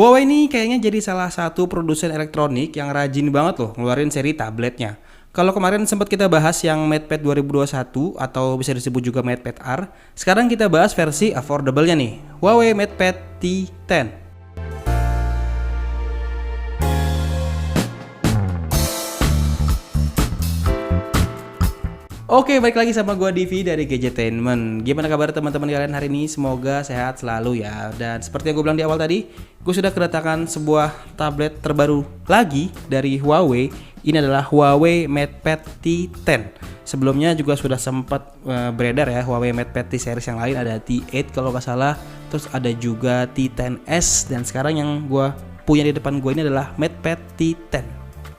Huawei ini kayaknya jadi salah satu produsen elektronik yang rajin banget loh ngeluarin seri tabletnya. Kalau kemarin sempat kita bahas yang MatePad 2021 atau bisa disebut juga MatePad R, sekarang kita bahas versi affordable-nya nih, Huawei MatePad T10. Oke, balik lagi sama gua Divi dari Gadgetainment. Gimana kabar teman-teman kalian hari ini? Semoga sehat selalu ya. Dan seperti yang gue bilang di awal tadi, gue sudah kedatangan sebuah tablet terbaru lagi dari Huawei. Ini adalah Huawei MatePad T10. Sebelumnya juga sudah sempat beredar ya Huawei MatePad T series yang lain, ada T8 kalau nggak salah. Terus ada juga T10s, dan sekarang yang gue punya di depan gue ini adalah MatePad T10.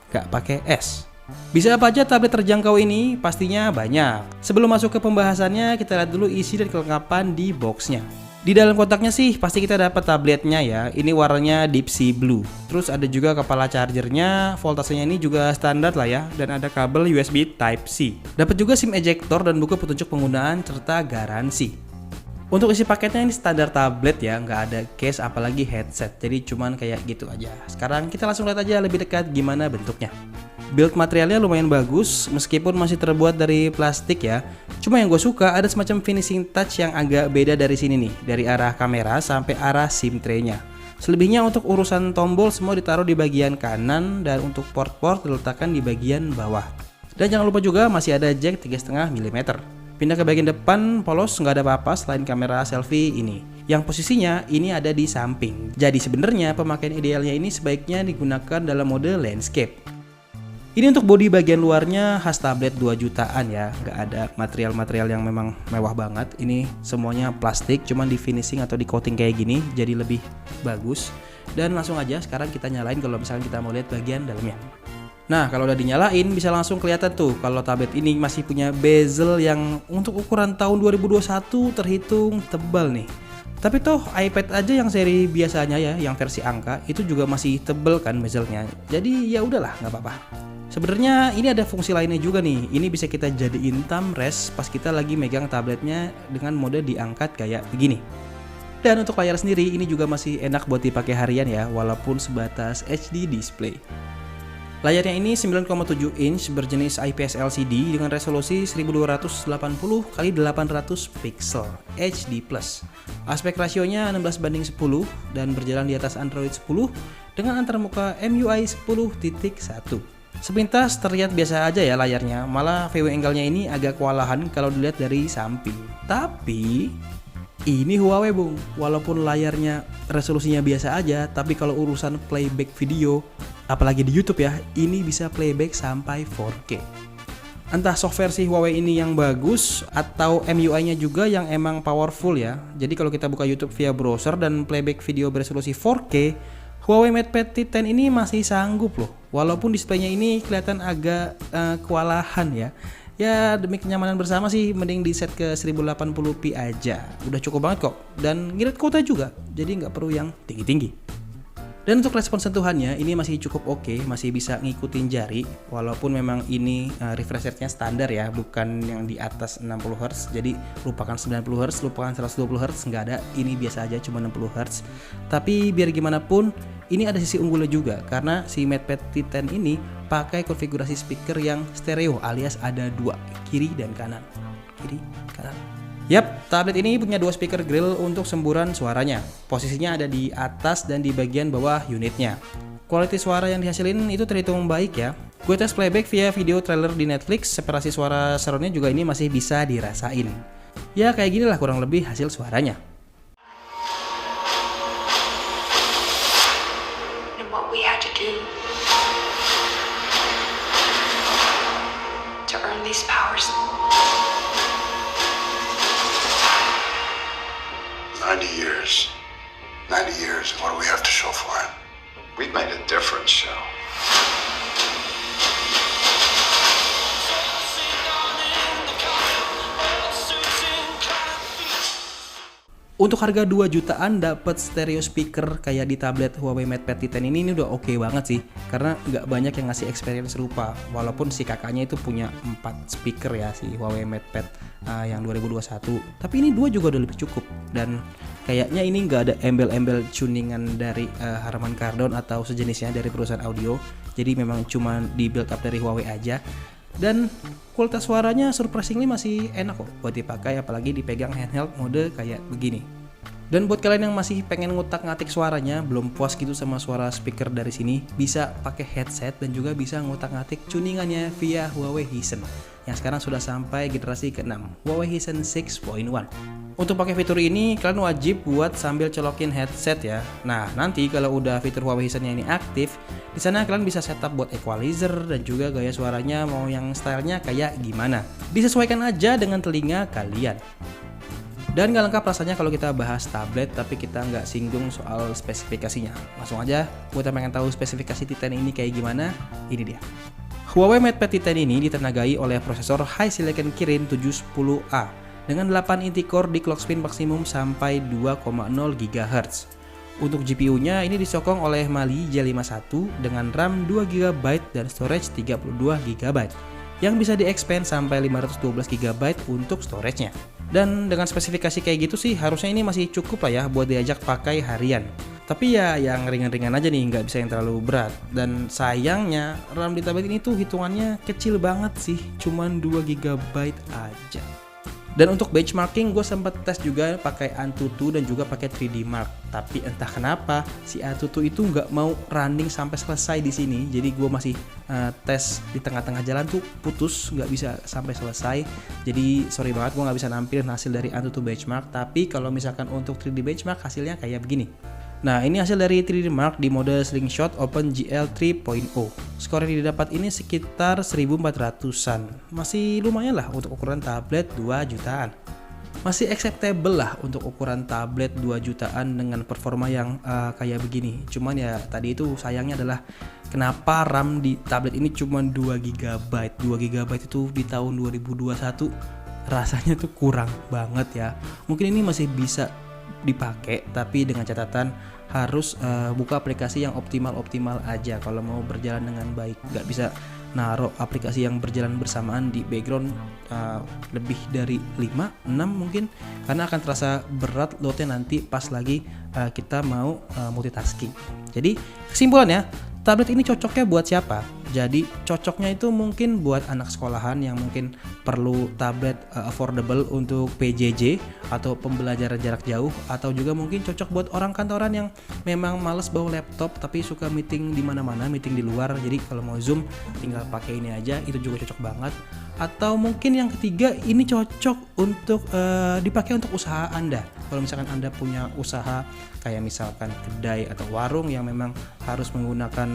Gak pakai S. Bisa apa aja tablet terjangkau ini? Pastinya banyak. Sebelum masuk ke pembahasannya, kita lihat dulu isi dan kelengkapan di boxnya. Di dalam kotaknya sih pasti kita dapat tabletnya ya. Ini warnanya Deep Sea Blue. Terus ada juga kepala chargernya, voltasenya ini juga standar lah ya. Dan ada kabel USB Type-C. Dapat juga SIM ejector dan buku petunjuk penggunaan serta garansi. Untuk isi paketnya ini standar tablet ya, nggak ada case apalagi headset. Jadi cuman kayak gitu aja. Sekarang kita langsung lihat aja lebih dekat gimana bentuknya. Build materialnya lumayan bagus, meskipun masih terbuat dari plastik ya. Cuma yang gue suka ada semacam finishing touch yang agak beda dari sini nih, dari arah kamera sampai arah SIM tray-nya. Selebihnya untuk urusan tombol semua ditaruh di bagian kanan, dan untuk port-port diletakkan di bagian bawah. Dan jangan lupa juga masih ada jack 3,5 mm. Pindah ke bagian depan, polos nggak ada apa-apa selain kamera selfie ini, yang posisinya ini ada di samping. Jadi sebenarnya pemakaian idealnya ini sebaiknya digunakan dalam mode landscape. Ini untuk bodi bagian luarnya khas tablet 2 jutaan ya, nggak ada material-material yang memang mewah banget. Ini semuanya plastik, cuman di finishing atau di coating kayak gini, jadi lebih bagus. Dan langsung aja sekarang kita nyalain kalau misalnya kita mau lihat bagian dalamnya. Nah, kalau udah dinyalain bisa langsung kelihatan tuh kalau tablet ini masih punya bezel yang untuk ukuran tahun 2021 terhitung tebal nih. Tapi toh iPad aja yang seri biasanya ya, yang versi angka itu juga masih tebel kan bezelnya. Jadi ya udahlah, nggak apa-apa. Sebenarnya ini ada fungsi lainnya juga nih. Ini bisa kita jadiin thumb rest pas kita lagi megang tabletnya dengan mode diangkat kayak begini. Dan untuk layar sendiri ini juga masih enak buat dipakai harian ya, walaupun sebatas HD display. Layarnya ini 9,7 inch berjenis IPS LCD dengan resolusi 1280x800 pixel HD+. Aspek rasionya 16:10 dan berjalan di atas Android 10 dengan antarmuka MIUI 10.1. Sepintas terlihat biasa aja ya layarnya, malah view angle-nya ini agak kewalahan kalau dilihat dari samping. Tapi ini Huawei bung, walaupun layarnya resolusinya biasa aja, tapi kalau urusan playback video, apalagi di YouTube ya, ini bisa playback sampai 4K. Entah software si Huawei ini yang bagus atau MIUI-nya juga yang emang powerful ya. Jadi kalau kita buka YouTube via browser dan playback video beresolusi 4K, Huawei MatePad T10 ini masih sanggup loh. Walaupun displaynya ini kelihatan agak kewalahan ya. Ya demi kenyamanan bersama sih mending di set ke 1080p aja. Udah cukup banget kok. Dan ngirit kuota juga. Jadi nggak perlu yang tinggi-tinggi. Dan untuk respon sentuhannya ini masih cukup oke, masih bisa ngikutin jari. Walaupun memang ini refresh rate-nya standar ya, bukan yang di atas 60Hz. Jadi lupakan 90Hz, lupakan 120Hz, nggak ada. Ini biasa aja cuma 60Hz. Tapi biar gimana pun, ini ada sisi unggulnya juga. Karena si MatePad T10 ini pakai konfigurasi speaker yang stereo alias ada 2, kiri dan kanan. Kiri, kanan. Yap, tablet ini punya 2 speaker grill untuk semburan suaranya. Posisinya ada di atas dan di bagian bawah unitnya. Kualitas suara yang dihasilin itu terhitung baik ya. Gue tes playback via video trailer di Netflix, separasi suara surroundnya juga ini masih bisa dirasain. Ya kayak gini lah kurang lebih hasil suaranya. Years, what do we have to show for it? We've made a difference, show. Untuk harga 2 jutaan dapat stereo speaker kayak di tablet Huawei MatePad T10 ini udah oke banget sih, karena nggak banyak yang ngasih experience serupa. Walaupun si kakaknya itu punya 4 speaker ya, si Huawei MatePad yang 2021. Tapi ini 2 juga udah lebih cukup, dan kayaknya ini nggak ada embel-embel tuningan dari Harman Kardon atau sejenisnya dari perusahaan audio. Jadi memang cuma di build up dari Huawei aja. Dan kualitas suaranya surprisingly masih enak kok buat dipakai, apalagi dipegang handheld mode kayak begini. Dan buat kalian yang masih pengen ngutak-ngatik suaranya, belum puas gitu sama suara speaker dari sini, bisa pakai headset dan juga bisa ngutak-ngatik tuningannya via Huawei Hisense yang sekarang sudah sampai generasi ke-6, Huawei Hisense 6.1. Untuk pakai fitur ini kalian wajib buat sambil colokin headset ya. Nah, nanti kalau udah fitur Huawei Hisense ini aktif, di sana kalian bisa setup buat equalizer dan juga gaya suaranya mau yang stylenya kayak gimana. Disesuaikan aja dengan telinga kalian. Dan gak lengkap rasanya kalau kita bahas tablet tapi kita nggak singgung soal spesifikasinya. Langsung aja, buat yang pengen tahu spesifikasi T10 ini kayak gimana, ini dia. Huawei MatePad T10 ini ditenagai oleh prosesor High Silicon Kirin 710A dengan 8 inti core di clock speed maksimum sampai 2,0 GHz. Untuk GPU-nya ini disokong oleh Mali J51 dengan RAM 2 GB dan storage 32 GB yang bisa di-expand sampai 512 GB untuk storage-nya. Dan dengan spesifikasi kayak gitu sih harusnya ini masih cukup lah ya buat diajak pakai harian. Tapi ya yang ringan-ringan aja nih, nggak bisa yang terlalu berat. Dan sayangnya RAM di tablet ini tuh hitungannya kecil banget sih, cuman 2 GB aja. Dan untuk benchmarking gue sempat tes juga pakai Antutu dan juga pakai 3D Mark. Tapi entah kenapa si Antutu itu nggak mau running sampai selesai di sini. Jadi gue masih tes di tengah-tengah jalan tuh putus, nggak bisa sampai selesai. Jadi sorry banget gue nggak bisa nampilin hasil dari Antutu benchmark. Tapi kalau misalkan untuk 3D benchmark hasilnya kayak begini. Nah, ini hasil dari 3D Mark di mode Slingshot OpenGL 3.0. Skor yang didapat ini sekitar 1400-an. Masih lumayan lah untuk ukuran tablet 2 jutaan. Masih acceptable lah untuk ukuran tablet 2 jutaan dengan performa yang kayak begini. Cuman ya tadi itu sayangnya adalah kenapa RAM di tablet ini cuma 2 GB. 2 GB itu di tahun 2021 rasanya tuh kurang banget ya. Mungkin ini masih bisa dipakai tapi dengan catatan harus buka aplikasi yang optimal aja kalau mau berjalan dengan baik. Nggak bisa naruh aplikasi yang berjalan bersamaan di background lebih dari 5-6 mungkin, karena akan terasa berat loadnya nanti pas lagi kita mau multitasking. Jadi kesimpulannya, tablet ini cocoknya buat siapa? Jadi cocoknya itu mungkin buat anak sekolahan yang mungkin perlu tablet affordable untuk PJJ atau pembelajaran jarak jauh, atau juga mungkin cocok buat orang kantoran yang memang males bawa laptop tapi suka meeting di mana-mana, meeting di luar. Jadi kalau mau Zoom tinggal pakai ini aja, itu juga cocok banget. Atau mungkin yang ketiga, ini cocok untuk dipakai untuk usaha Anda. Kalau misalkan Anda punya usaha kayak misalkan kedai atau warung yang memang harus menggunakan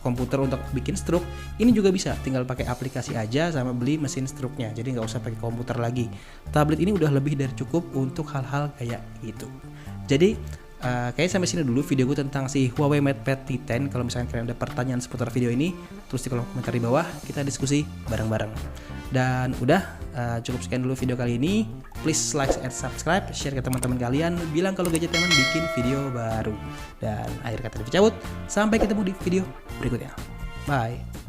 komputer untuk bikin struk, ini juga bisa, tinggal pakai aplikasi aja sama beli mesin struknya, jadi nggak usah pakai komputer lagi. Tablet ini udah lebih dari cukup untuk hal-hal kayak gitu. Jadi kayaknya sampai sini dulu video gue tentang si Huawei MatePad T10. Kalau misalnya kalian ada pertanyaan seputar video ini, tulis di kolom komentar di bawah, kita diskusi bareng-bareng. Dan udah cukup sekian dulu video kali ini. Please like and subscribe, share ke teman-teman kalian, bilang kalau Gadgetemen bikin video baru. Dan akhir kata dicabut, sampai ketemu di video berikutnya. Bye.